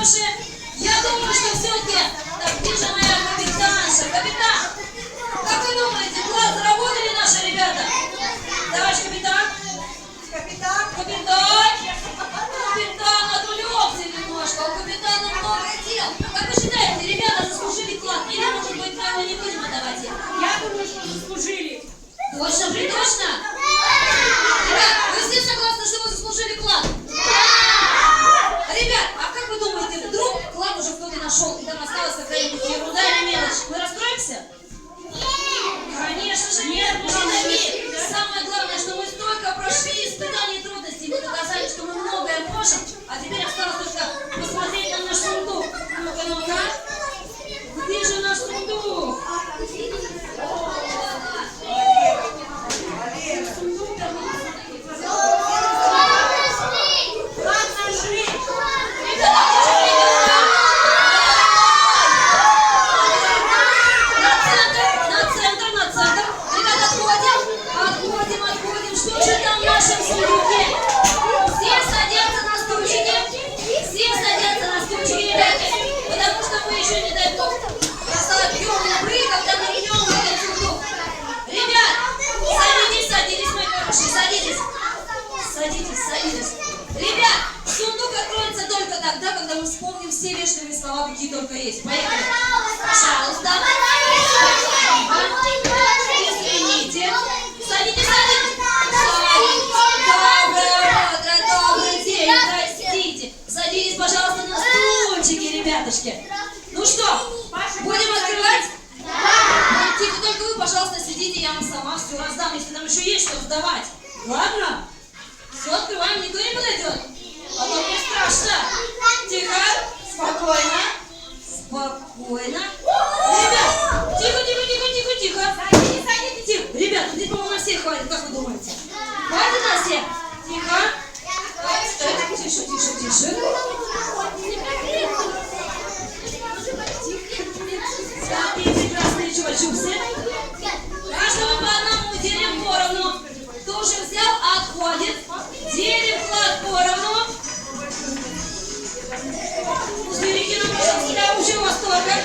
хорошие. Я думаю, что все-таки, так, где же моя капитанша? Капитан, как вы думаете, класс заработали наши ребята? Товарищ капитан? Капитан? Капитан? Капитан отвлекся немножко, у капитана много дел. Как вы считаете, ребята заслужили класс? Или, может быть, мы его не будем отдавать им? Я думаю, что заслужили. Точно, точно? Ребят, вы все согласны, что вы заслужили клад? Да! Ребят, а как вы думаете, вдруг клад уже кто-то нашел, и там осталась какая-нибудь ерунда или мелочь? Мы расстроимся? Нет! Конечно же нет, мы самое главное, что мы столько прошли испытаний и трудностей, мы доказали, что мы многое можем, а теперь осталось только посмотреть на наш сундук. Ну-ка, ну-ка. Где же наш сундук? Садитесь. Ребят, сундук откроется только тогда, когда мы вспомним все вежливые слова, какие только есть. Поехали. Пожалуйста. Извините. Садитесь. Доброе день. Простите. Садитесь, пожалуйста, на стульчики, ребятушки. Ну что, будем открывать? Да. Тихо, только вы, пожалуйста, сидите, я вам сама все раздам, если там еще есть что сдавать. Ладно? Все, открываем, никто не подойдет. А то мне страшно. Тихо, спокойно. Спокойно. Ребят, тихо. Садитесь. Тихо. Ребят, здесь, по-моему, на всех хватит, как вы думаете? Хватит на всех? Тихо. Тише. Такие прекрасные чувачусы. Каждому по одному делим поровну. Кто уже взял, отходит. Делим клад поровну. Старики, ну, пожалуйста, я уже в восторге.